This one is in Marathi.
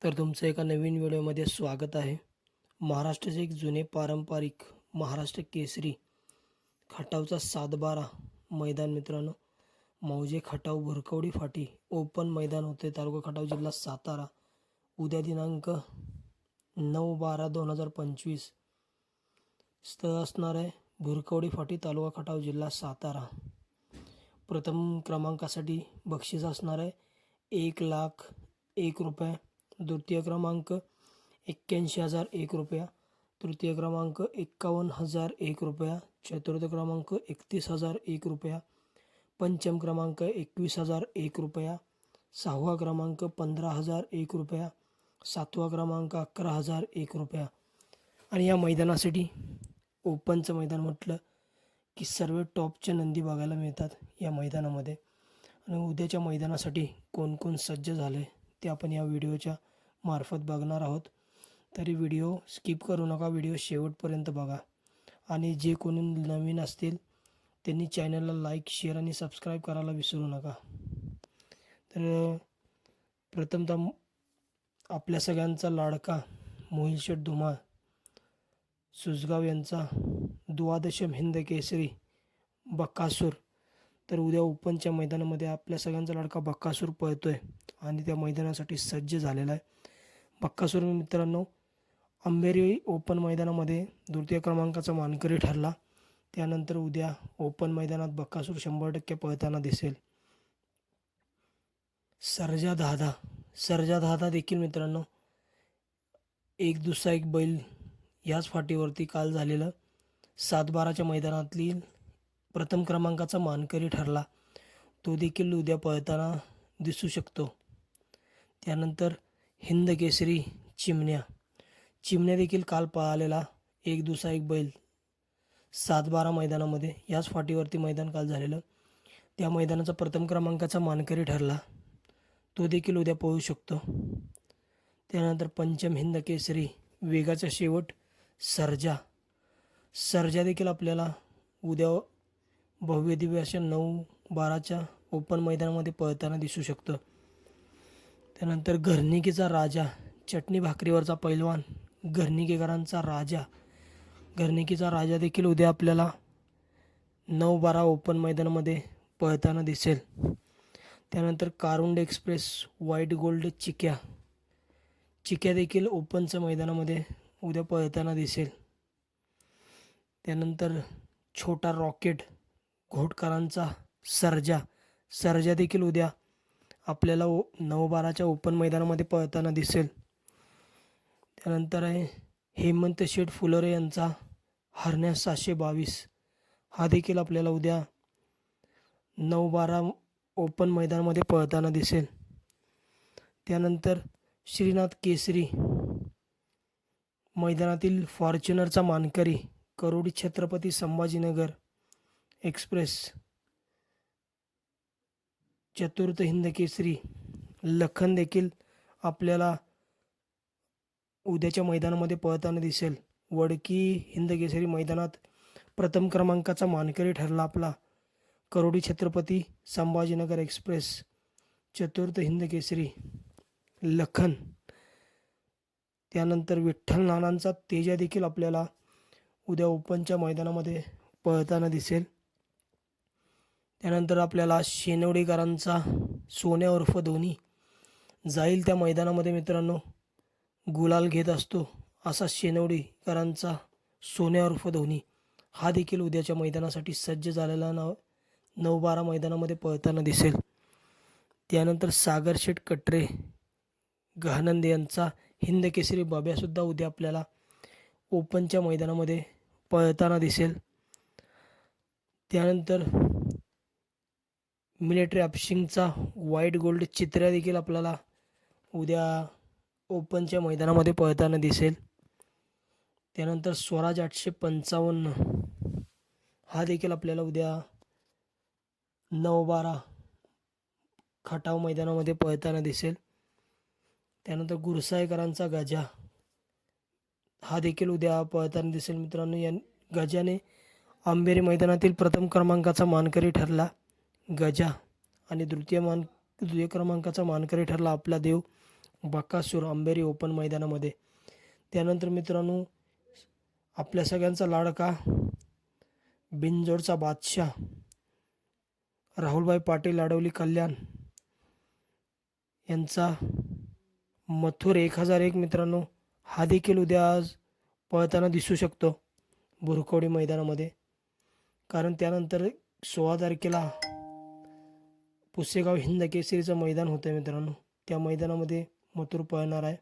तर तुमचं एका नवीन व्हिडिओमध्ये स्वागत आहे. महाराष्ट्राचे एक जुने पारंपरिक महाराष्ट्र केसरी खटावचा 7-12 मैदान मित्रांनो, मौजे खटाव भुरकवडी फाटी ओपन मैदान होते, तालुका खटाव, जिल्हा सातारा. उद्या दिनांक 9/12/2025. स्थळ असणार आहे भुरकवडी फाटी, तालुका खटाव, जिल्हा सातारा. प्रथम क्रमांकासाठी बक्षीस असणार आहे 1,01,000 रुपये. द्वितीय क्रमांक 81,001 रुपया. तृतीय क्रमांक 51,001 रुपया. चतुर्थ क्रमांक 31,001 रुपया. पंचम क्रमांक 21,001 रुपया. सहावा क्रमांक 15,001 रुपया. सातवा क्रमांक 11,001 रुपया. आणि या मैदानासाठी ओपनचं मैदान म्हटलं की सर्व टॉपचे नंदी बघायला मिळतात या मैदानामध्ये. आणि उद्याच्या मैदानासाठी कोण कोण सज्ज झाले ते आपण या व्हिडिओच्या मार्फत बघणार आहोत. तरी व्हिडिओ स्किप करू नका, व्हिडिओ शेवटपर्यंत बघा. आणि जे कोणी नवीन असतील त्यांनी चॅनलला लाईक, शेअर आणि सबस्क्राईब करायला विसरू नका. तर प्रथमतः आपल्या सगळ्यांचा लाडका मोहिल शेठ धुमाळ सुसगाव यांचा द्वादशम हिंद केसरी बक्कासूर. तर उद्या ओपनच्या मैदानामध्ये आपल्या सगळ्यांचा लाडका बक्कासूर पळतोय आणि त्या मैदानासाठी सज्ज झालेला आहे. बक्कासूर मित्रांनो अंबेरी ओपन मैदानामध्ये द्वितीय क्रमांकाचा मानकरी ठरला. त्यानंतर उद्या ओपन मैदानात बक्कासूर 100% पळताना दिसेल. सर्जा दादा देखील मित्रांनो एक दुसरा एक बैल याच फाटीवरती काल झालेलं 7-12च्या मैदानातील प्रथम क्रमांकाचा मानकरी ठरला. तो देखील उद्या पळताना दिसू शकतो. त्यानंतर हिंद केसरी चिमण्या देखील काल पळालेला एक दुसरा एक बैल 7-12 मैदानामध्ये याच फाटीवरती मैदान काल झालेलं, त्या मैदानाचा प्रथम क्रमांकाचा मानकरी ठरला. तो देखील उद्या पळू शकतो. त्यानंतर पंचम हिंद केसरी वेगाचा शेवट सर्जा देखील आपल्याला उद्या भव्य दिव्य अशा 9-12च्या ओपन मैदानामध्ये पळताना दिसू शकतं. त्यानंतर घरणिकीचा राजा, चटणी भाकरीवरचा पैलवान, घरणिकेकरांचा राजा देखील उद्या आपल्याला 9-12 ओपन मैदानामध्ये पळताना दिसेल. त्यानंतर कारुंड एक्सप्रेस व्हाईट गोल्ड चिक्या देखील ओपनच्या मैदानामध्ये उद्या पळताना दिसेल. त्यानंतर छोटा रॉकेट घोटकरांचा सर्जा देखील उद्या आपल्याला 9-12च्या ओपन मैदानामध्ये पळताना दिसेल. त्यानंतर आहे हेमंत शेठ फुलोरे यांचा हरण्या 722, हा देखील आपल्याला उद्या 9-12 ओपन मैदानामध्ये पळताना दिसेल. त्यानंतर श्रीनाथ केसरी मैदानातील फॉर्च्युनरचा मानकरी करोडी छत्रपती संभाजीनगर एक्सप्रेस चतुर्थ हिंद केसरी लखन देखील आपल्याला उद्याच्या मैदानामध्ये पळताना दिसेल. वडकी हिंद केसरी मैदानात प्रथम क्रमांकाचा मानकरी ठरला आपला करोडी छत्रपती संभाजीनगर एक्सप्रेस चतुर्थ हिंद केसरी लखन. त्यानंतर विठ्ठल नानांचा तेजा देखील आपल्याला उद्या ओपनच्या मैदानामध्ये पळताना दिसेल. त्यानंतर आपल्याला शेनवडेकरांचा सोन्या उर्फ धोनी जाईल त्या मैदानामध्ये मित्रांनो गुलाल घेत असतो असा शेनवडेकरांचा सोन्या उर्फ धोनी, हा देखील उद्याच्या मैदानासाठी सज्ज झालेला 9-12 मैदानामध्ये पळताना दिसेल. त्यानंतर सागर शेठ कटरे गहानंद यांचा हिंद केसरी बाब्यासुद्धा उद्या आपल्याला ओपनच्या मैदानामध्ये पळताना दिसेल. त्यानंतर मिलिटरी अपशिंगचा व्हाईट गोल्ड चित्र्या देखील आपल्याला उद्या ओपनच्या मैदानामध्ये पळताना दिसेल. त्यानंतर स्वराज 855, हा देखील आपल्याला उद्या 9-12 खटाव मैदानामध्ये पळताना दिसेल. त्यानंतर गुरसाईकरांचा गजा, हा देखील उद्या पळताना दिसेल मित्रांनो. या गजाने अंबेरी मैदानातील प्रथम क्रमांकाचा मानकरी ठरला गजा आणि द्वितीय क्रमांकाचा मानकरी ठरला आपला देव बकासूर अंबेरी ओपन मैदानामध्ये. त्यानंतर मित्रांनो आपल्या सगळ्यांचा लाडका बिनजोडचा बादशाह राहुलभाई पाटील आडवली कल्याण यांचा मथुर 1001 मित्रांनो हा देखील उद्या आज पळताना दिसू शकतो बुरखवडी मैदानामध्ये. कारण त्यानंतर 16 तारखेला पुसेगाव हिंद केसरीचं मैदान होतं मित्रांनो. त्या मैदानामध्ये मथुर पळणार आहे.